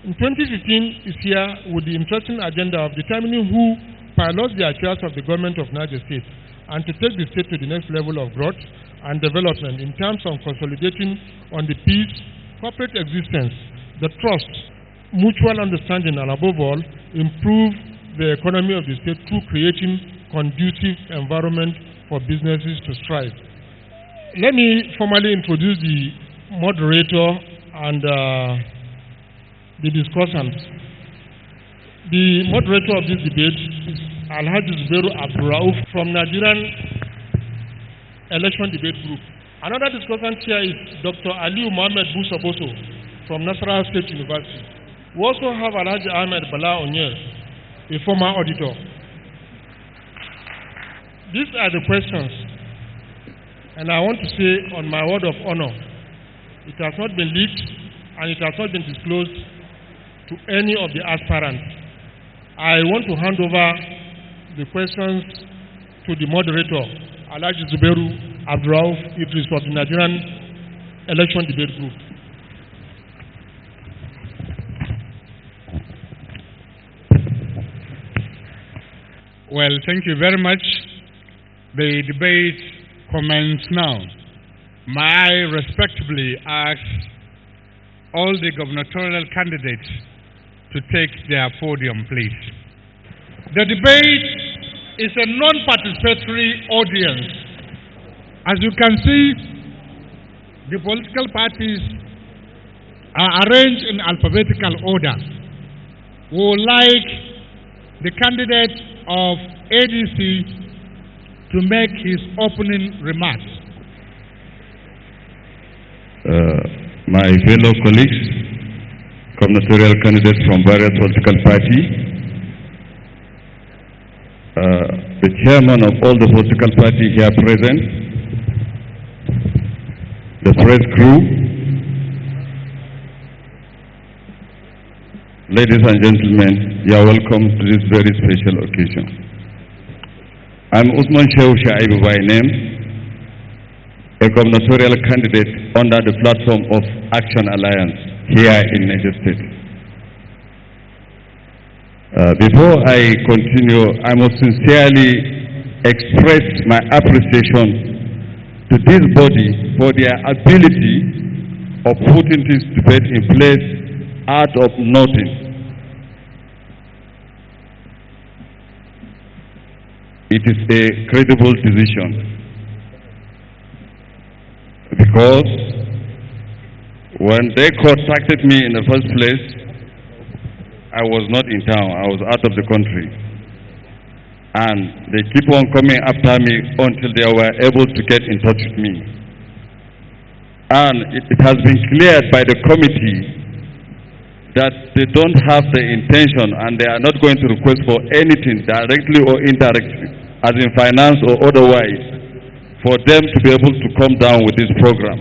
In 2015 is here with the interesting agenda of determining who pilots the affairs of the government of Niger State and to take the state to the next level of growth and development in terms of consolidating on the peace, corporate existence, the trust, mutual understanding, and above all, improve the economy of the state through creating conducive environment for businesses to strive. Let me formally introduce the moderator and the discussants. The moderator of this debate is Alhaji Zubairu Abdurrauf from Nigerian Election Debate Group. Another discussant here is Dr. Aliu Mohammed Busaboso from Nasarawa State University. We also have Alhaji Ahmed Bala Onyer, a former auditor. These are the questions, and I want to say on my word of honor, it has not been leaked and it has not been disclosed to any of the aspirants. I want to hand over the questions to the moderator, Alhaji Zubairu Abdurrauf Idris of the Nigerian Election Debate Group. Well, thank you very much. The debate commences now. May I respectfully ask all the gubernatorial candidates to take their podium, please. The debate is a non-participatory audience. As you can see, the political parties are arranged in alphabetical order. We would like the candidate of ADC to make his opening remarks. My fellow colleagues, gubernatorial candidates from various political parties, the chairman of all the political parties here present, the press crew, ladies and gentlemen, you are welcome to this very special occasion. I'm Usman Shehu Shaibu by name, a gubernatorial candidate under the platform of Action Alliance here in Niger State. Before I continue, I must sincerely express my appreciation to this body for their ability of putting this debate in place out of nothing. It is a credible decision because when they contacted me in the first place, I was not in town, I was out of the country. And they keep on coming after me until they were able to get in touch with me. And it has been cleared by the committee that they don't have the intention and they are not going to request for anything directly or indirectly, as in finance or otherwise, for them to be able to come down with this program.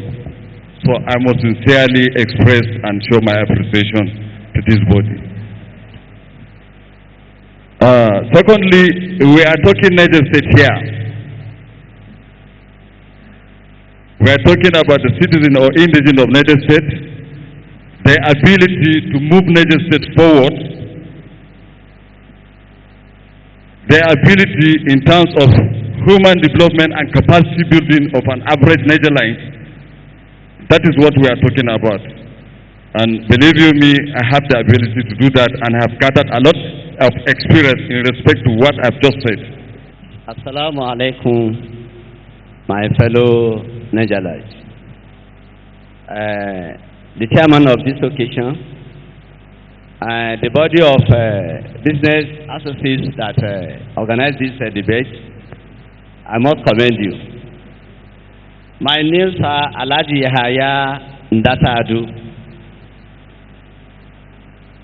So I must sincerely express and show my appreciation to this body. Secondly, we are talking Niger State here. We are talking about the citizen or indigent of Niger State, their ability to move Niger State forward, their ability in terms of human development and capacity building of an average Nigerite. That is what we are talking about. And believe you me, I have the ability to do that and have gathered a lot of experience in respect to what I've just said. Assalamu alaikum, my fellow Nigerites. The chairman of this occasion, the body of business associates that organized this debate, I must commend you. My names are Alhaji Yahaya Ndatadu.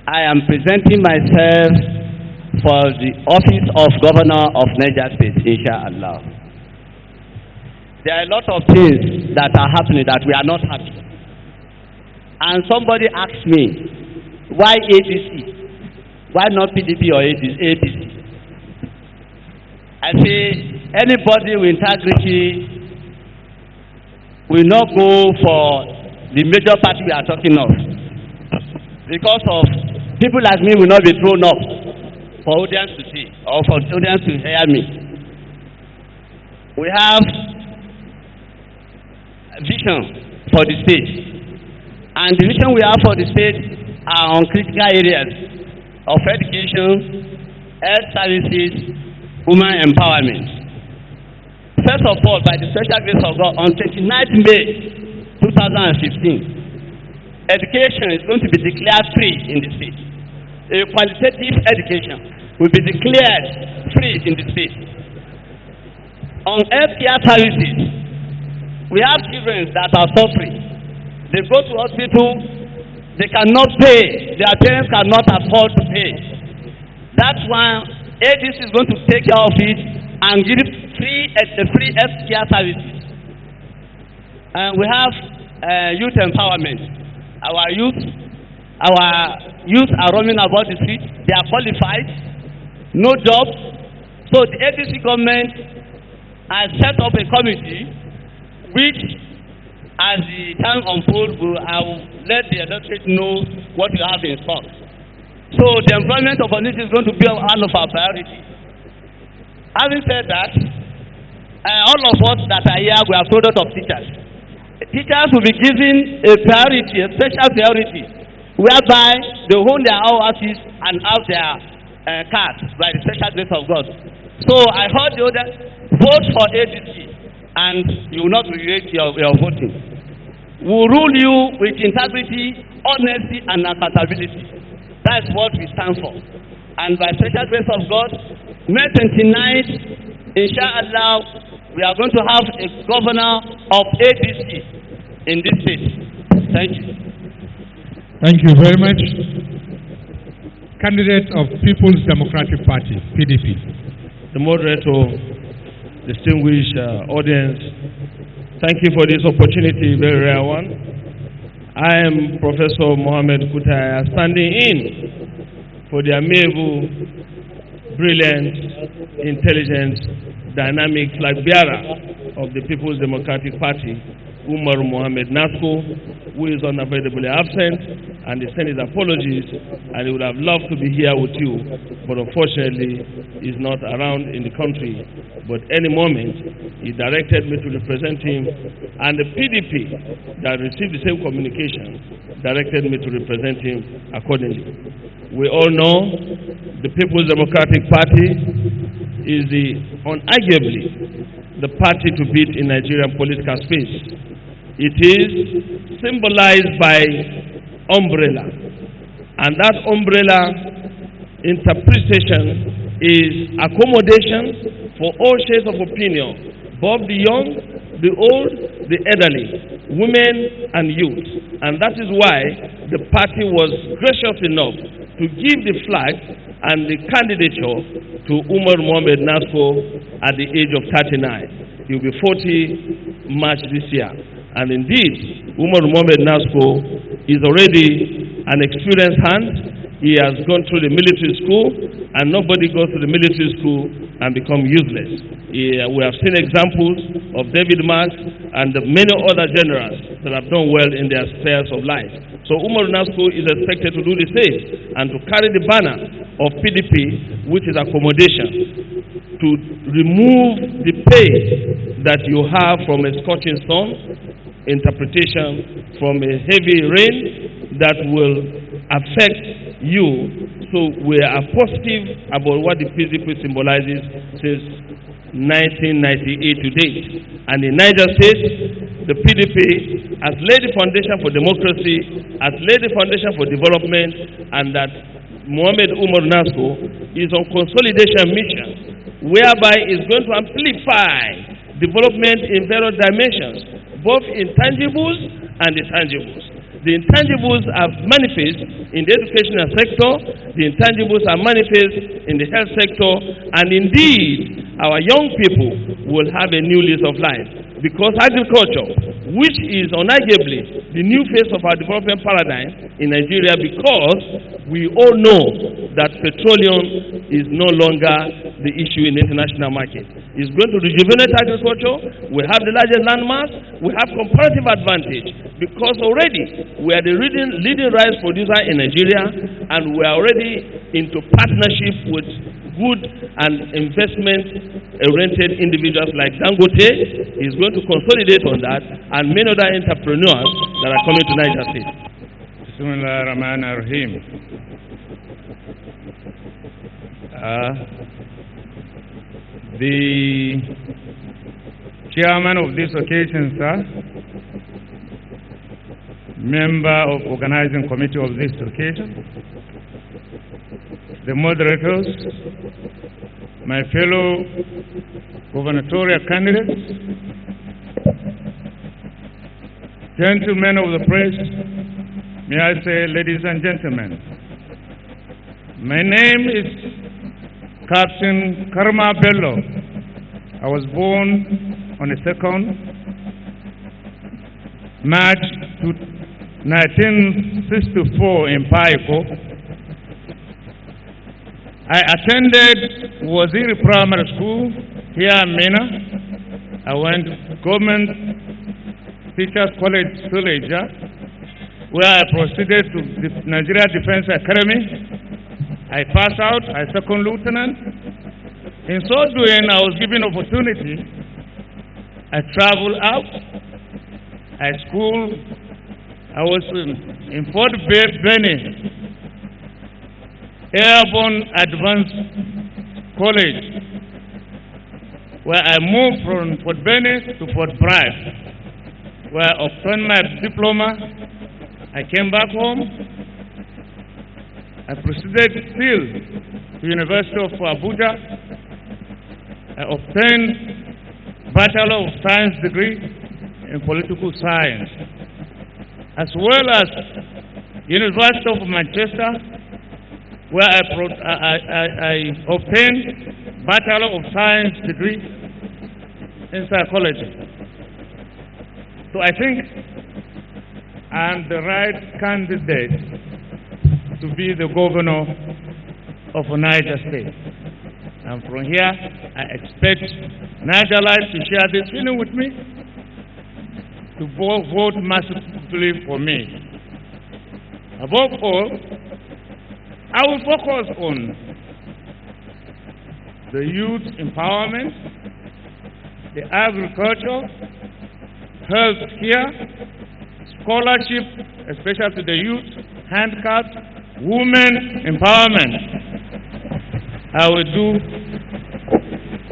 I am presenting myself for the office of Governor of Niger State, inshallah. There are a lot of things that are happening that we are not happy. And somebody asked me, why ADC? Why not PDP or APC? I say, anybody with integrity will not go for the major party we are talking of. Because of people like me will not be thrown up for audience to see or for audience to hear me. We have a vision for the state. And the vision we have for the state are on critical areas of education, health services, women empowerment. First of all, by the special grace of God, on 29th May 2015, education is going to be declared free in the state. A qualitative education will be declared free in the state. On healthcare services, we have children that are suffering. They go to hospital, they cannot pay, their parents cannot afford to pay. That's why ADC is going to take care of it and give free healthcare services. And we have youth empowerment. Our youth are roaming about the street. They are qualified, no jobs. So the ADC government has set up a committee which, as the time unfolds, I will let the electorate know what we have in stock. So the employment opportunity is going to be one of our priorities. Having said that, all of us that are here, we are product of teachers. Teachers will be given a priority, a special priority, whereby they own their houses and have their cars by the special grace of God. So I heard the other, vote for ADC and you will not regret your voting. We will rule you with integrity, honesty, and accountability. That's what we stand for. And by special grace of God, May 29th, inshallah, we are going to have a governor of ADC in this state. Thank you. Thank you very much. Candidate of People's Democratic Party, PDP. The moderator, distinguished audience, thank you for this opportunity, very rare one. I am Professor Mohammed Kutaya, standing in for the amiable, brilliant, intelligent, dynamic flag bearer of the People's Democratic Party, Umar Mohammed Nasko, who is unavoidably absent, and he sent his apologies, and he would have loved to be here with you, but unfortunately is not around in the country. But any moment, he directed me to represent him, and the PDP that received the same communication directed me to represent him accordingly. We all know the People's Democratic Party is unarguably the party to beat in Nigerian political space. It is symbolized by umbrella, and that umbrella interpretation is accommodation for all shades of opinion, both the young, the old, the elderly, women and youth. And that is why the party was gracious enough to give the flag and the candidature to Umar Mohammed Nasko at the age of 39. He will be 40 March this year. And indeed, Umar Mohammed Nasko is already an experienced hand. He has gone through the military school, and nobody goes to the military school and become useless. We have seen examples of David Marks and the many other generals that have done well in their spheres of life. So Umar Nasko is expected to do the same and to carry the banner of PDP, which is accommodation, to remove the pain that you have from a scorching sun, interpretation from a heavy rain that will affect you. So we are positive about what the PDP symbolizes since 1998 to date. And in Niger State, the PDP has laid the foundation for democracy, has laid the foundation for development, and that Mohammed Umar Nasko is on consolidation mission, whereby it's going to amplify development in various dimensions, both intangibles and intangibles. The intangibles are manifest in the educational sector, the intangibles are manifest in the health sector, and indeed, our young people will have a new lease of life. Because agriculture, which is unarguably the new face of our development paradigm in Nigeria, because we all know that petroleum is no longer the issue in the international market. It's going to rejuvenate agriculture. We have the largest land mass. We have comparative advantage because already we are the leading rice producer in Nigeria, and we are already into partnership with good and investment-oriented individuals like Dangote. Is going to consolidate on that, and many other entrepreneurs that are coming to Niger State. Bismillahirrahmanirrahim. The chairman of this occasion, sir, member of organizing committee of this occasion, the moderators, my fellow gubernatorial candidates, gentlemen of the press, may I say, ladies and gentlemen, my name is Captain Karma Bello. I was born on the 2nd March 1964 in Paiko. I attended Waziri Primary School here in Mina. I went to Government Teachers College, Suleja, where I proceeded to the Nigeria Defense Academy. I passed out as second lieutenant. In so doing, I was given opportunity. I traveled out. I schooled. I was in Fort Benning, Airborne Advanced College, where I moved from Fort Benning to Fort Bragg, where I obtained my diploma. I came back home. I proceeded still to University of Abuja. I obtained Bachelor of Science degree in Political Science, as well as University of Manchester, where I obtained Bachelor of Science degree in Psychology. So I think I'm the right candidate to be the governor of Niger State. And from here, I expect Nigerians to share this feeling with me, to vote massively for me. Above all, I will focus on the youth empowerment, the agriculture, health care, scholarship, especially to the youth, handicapped, women empowerment. I will do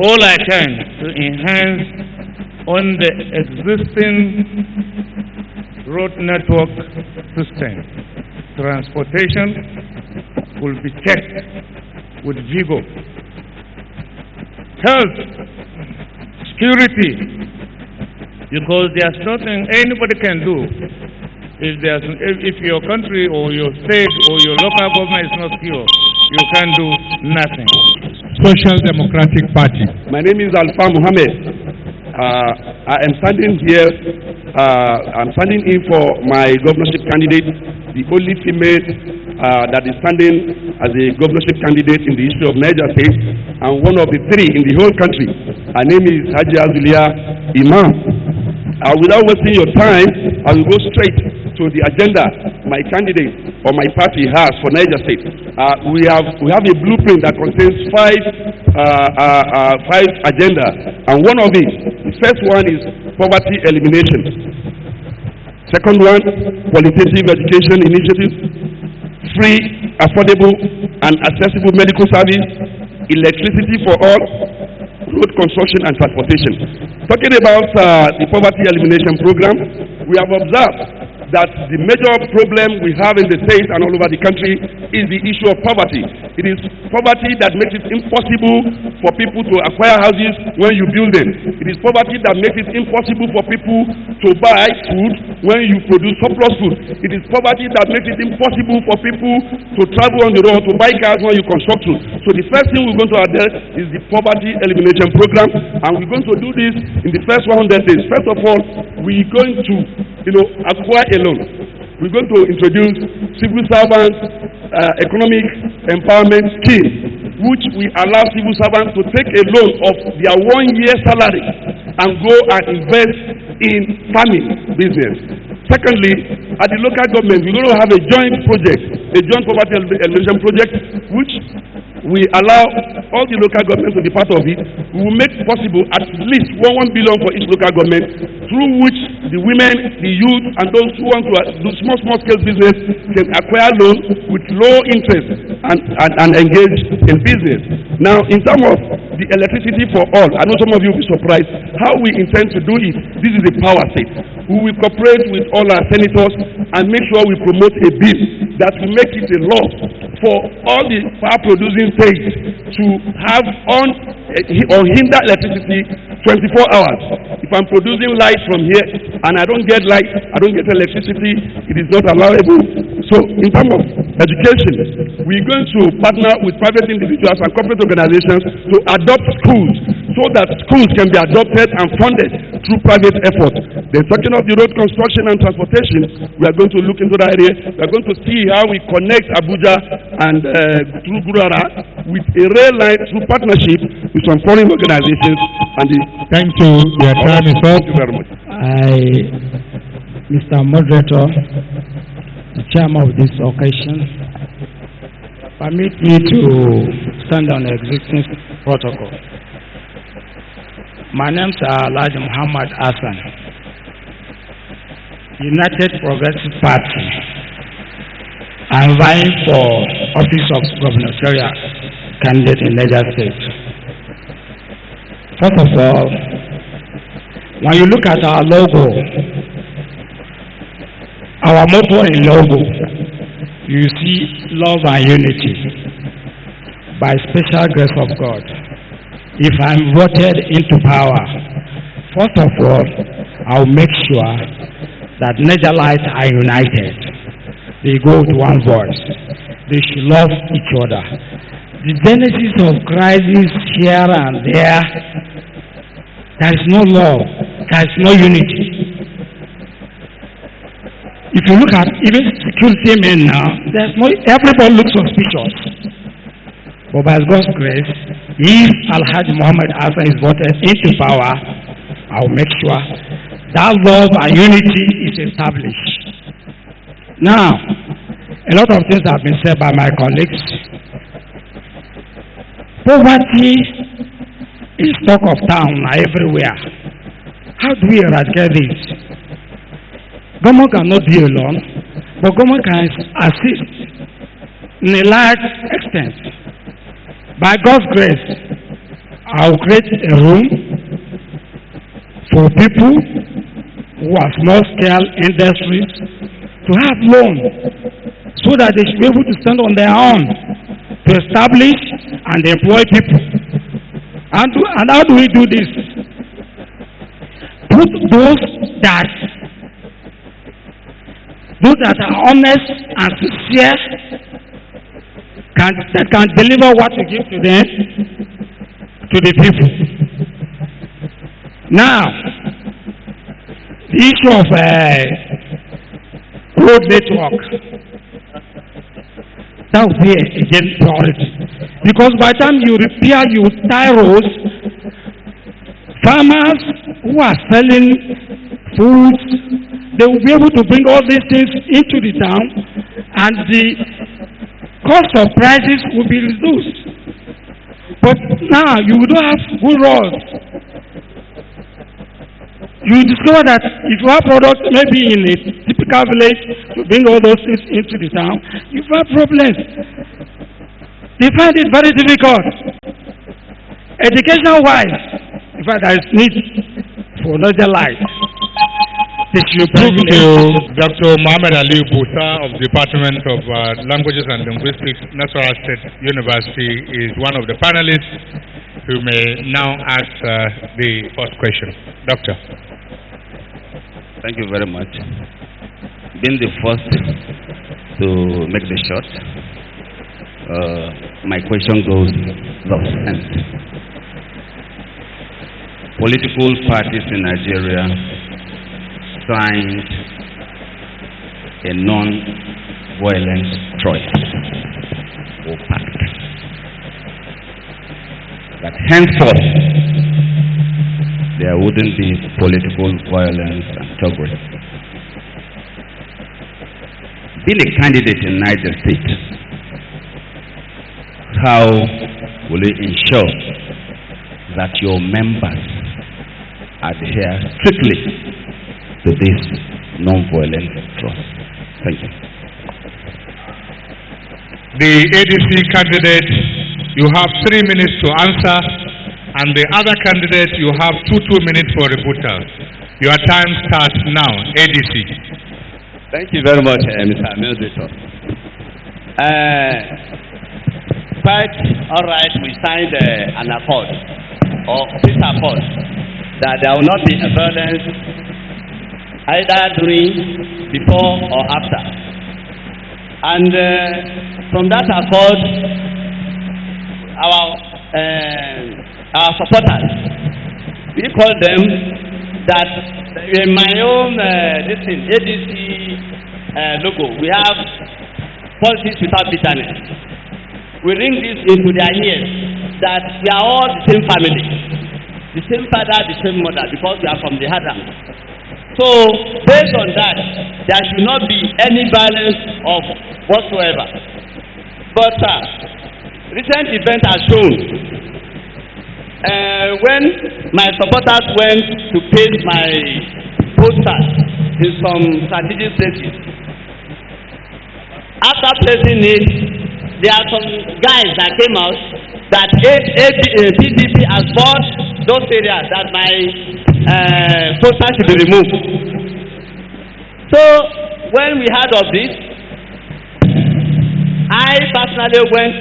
all I can to enhance on the existing road network system. Transportation will be checked with vigor. Health, security, because there's nothing anybody can do if your country or your state or your local government is not secure. You can do nothing. Social Democratic Party. My name is Alfa Mohammed. I am standing here. I'm standing in for my governorship candidate, the only female that is standing as a governorship candidate in the history of Niger State, and one of the three in the whole country. Her name is Haji Azulia Imam. Without wasting your time, I will go straight to the agenda my candidate or my party has for Niger State. We have a blueprint that contains five agendas, and one of it, the first one is poverty elimination. Second one, qualitative education initiative, free, affordable, and accessible medical service, electricity for all, road construction and transportation. Talking about the poverty elimination program, we have observed that the major problem we have in the state and all over the country is the issue of poverty. It is poverty that makes it impossible for people to acquire houses when you build them. It is poverty that makes it impossible for people to buy food when you produce surplus food. It is poverty that makes it impossible for people to travel on the road, to buy cars when you construct food. So the first thing we're going to address is the poverty elimination program, and we're going to do this in the first 100 days. First of all, we're going to, acquire a loan. We're going to introduce civil servants economic empowerment scheme, which we allow civil servants to take a loan of their 1 year salary and go and invest in farming business. Secondly, at the local government, we're going to have a joint project, a joint poverty elimination project, which we allow all the local governments to be part of it. We will make possible at least 1 billion for each local government, through which the women, the youth, and those who want to do small scale business can acquire loans with low interest and engage in business. Now, in terms of the electricity for all, I know some of you will be surprised how we intend to do it. This is a power state. We will cooperate with all our senators and make sure we promote a bill that will make it a law for all the power producing states to have unhindered electricity 24 hours. If I'm producing light from here and I don't get light, I don't get electricity, it is not allowable. So in terms of education, we're going to partner with private individuals and corporate organizations to adopt schools so that schools can be adopted and funded through private effort. Then talking of the road construction and transportation, we are going to look into that area. We are going to see how we connect Abuja and through Gurara with a rail line through partnership with some foreign organizations. And thank you. Your time is up. Thank you very much. Mr. Moderator, the chairman of this occasion, permit me to stand on the existing protocol. My name is Elijah Muhammad Hassan, United Progressive Party. I'm vying for office of gubernatorial candidate in Niger State. First of all, when you look at our logo, our motto in logo, you see love and unity. By special grace of God, if I'm voted into power, first of all, I'll make sure that Nigerians are united. They go with one voice. They should love each other. The genesis of crisis here and there is no love, there is no unity. If you look at even security men now, everybody looks suspicious. But by God's grace, if Alhaji Muhammad Hassan is voted into power, I will make sure that love and unity is established. Now, a lot of things have been said by my colleagues. Poverty is talk of town everywhere. How do we eradicate this? Government cannot be alone, but government can assist in a large extent. By God's grace, I will create a room for people who are small-scale industries to have loans so that they should be able to stand on their own to establish and employ people. And how do we do this? Put those that are honest and sincere, that can deliver what we give to them, to the people. Now, the issue of road network, that will be again priority. Because by the time you repair, you tie roads, farmers who are selling foods, they will be able to bring all these things into the town, and the cost of prices will be reduced. But now you don't have good roads. You discover that if you have products maybe in a typical village to bring all those things into the town, you have problems. They find it very difficult. Educational wise, in fact, there is need for another light. Thank you, Dr. Mohammed Ali Busa of the Department of Languages and Linguistics, Nasarawa State University, is one of the panelists who may now ask the first question. Doctor. Thank you very much. Being the first to make the shot, my question goes thus. Political parties in Nigeria signed a non-violence treaty or pact that henceforth there wouldn't be political violence and terrorism. Being a candidate in Niger State, how will you ensure that your members adhere strictly to this non-violent trust? Thank you. The ADC candidate, you have 3 minutes to answer, and the other candidate, you have 2 minutes for rebuttal. Your time starts now. ADC. Thank you very much, Mr. Administrator. Quite all right, we signed an accord, or peace accord, that there will not be a violence either during, before, or after. And from that accord, our supporters, we call them that in my own ADC logo, we have politics without bitterness. We ring this into their ears that we are all the same family, the same father, the same mother, because we are from the Hadam. So, based on that, there should not be any violence of whatsoever. But recent events have shown when my supporters went to paste my posters in some strategic places, after placing it, there are some guys that came out that PDP has bought those areas that my posters should be removed. So when we heard of this, I personally went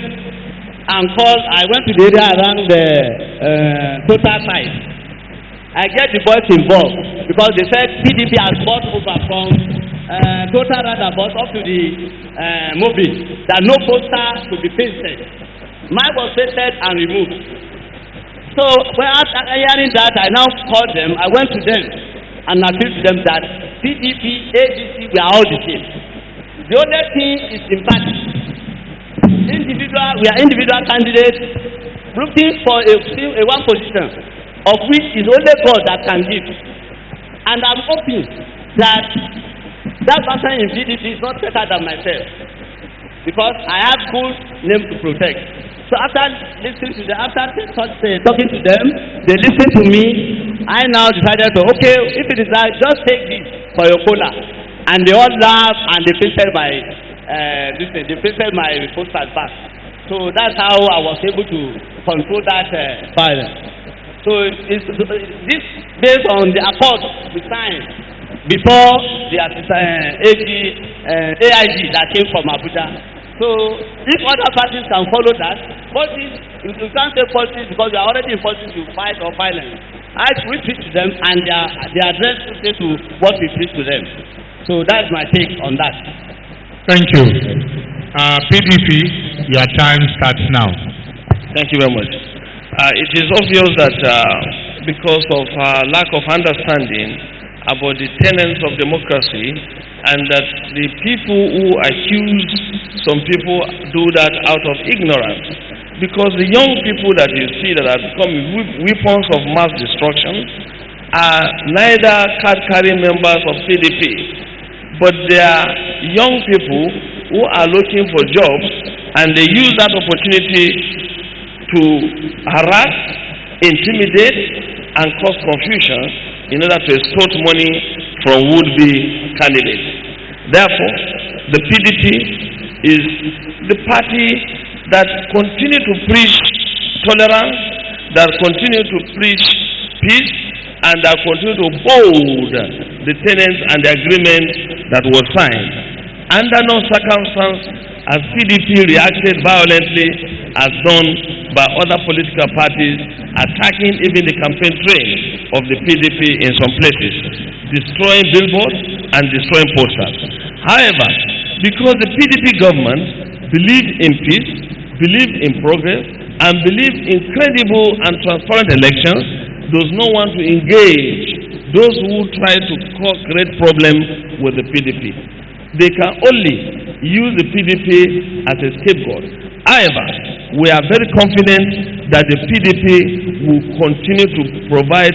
and called. I went to the area around the total site. I get the boys involved because they said PDP has bought over from total rather bought up to the movie that no poster to be pasted. Mine was pasted and removed. So when after hearing that, I now called them. I went to them and appealed to them that PDP, ADC, we are all the same. The only thing is in party. We are individual candidates looking for a one position, of which is only God that can give. And I'm hoping that that person in PDP is not better than myself, because I have good name to protect. So after listening to them, talking to them, they listened to me. I now decided to, okay, if it is that, just take this for your cola. And they all laughed and they pasted my posters back. So that's how I was able to control that violence. So it's this based on the accord we signed before the AIG that came from Abuja. So if other parties can follow that, politics, you can't say politics because we are already in politics to fight or violence. We preach to them and they address to what we preach to them. So that's my take on that. Thank you. PDP, your time starts now. Thank you very much. It is obvious that because of lack of understanding about the tenets of democracy, and that the people who accuse some people do that out of ignorance, because the young people that you see that are becoming weapons of mass destruction are neither card-carrying members of PDP, but they are young people who are looking for jobs, and they use that opportunity to harass, intimidate, and cause confusion in order to extort money from would-be candidates. Therefore, the PDP is the party that continue to preach tolerance, that continue to preach peace, and that continue to hold the tenets and the agreement that was signed. Under no circumstance has PDP reacted violently as done by other political parties, attacking even the campaign trail of the PDP in some places, destroying billboards and destroying posters. However, because the PDP government believed in peace, believed in progress, and believed in credible and transparent elections, does not want to engage those who try to create problems with the PDP. They can only use the PDP as a scapegoat. However, we are very confident that the PDP will continue to provide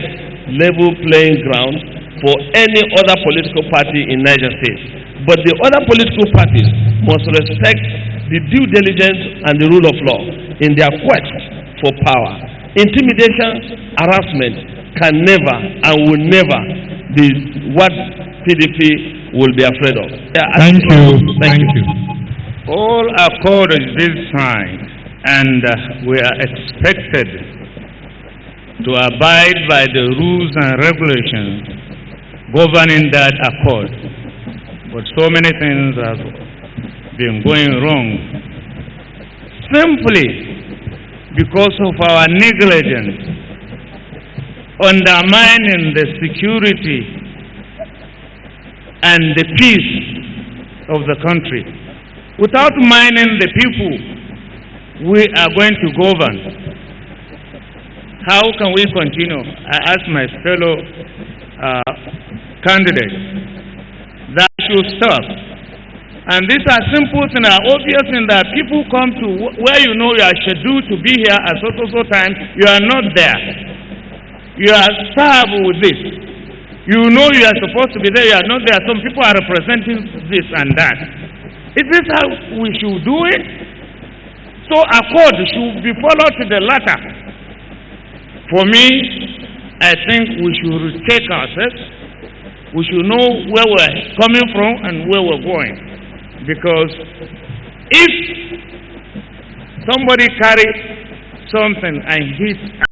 level playing ground for any other political party in Niger State. But the other political parties must respect the due diligence and the rule of law in their quest for power. Intimidation, harassment can never and will never be what PDP will be afraid of. Thank you. Thank you. All accord is being signed, and we are expected to abide by the rules and regulations governing that accord. But so many things have been going wrong simply because of our negligence, undermining the security and the peace of the country. Without minding the people we are going to govern, how can we continue? I ask my fellow candidates that should stop. And these are simple things, are obvious things that people come to where you know you are scheduled to be here at so time, you are not there. You are served with this. You know you are supposed to be there, you are not there. Some people are representing this and that. Is this how we should do it? So accord should be followed to the latter. For me, I think we should retake ourselves. We should know where we're coming from and where we're going. Because if somebody carries something and hits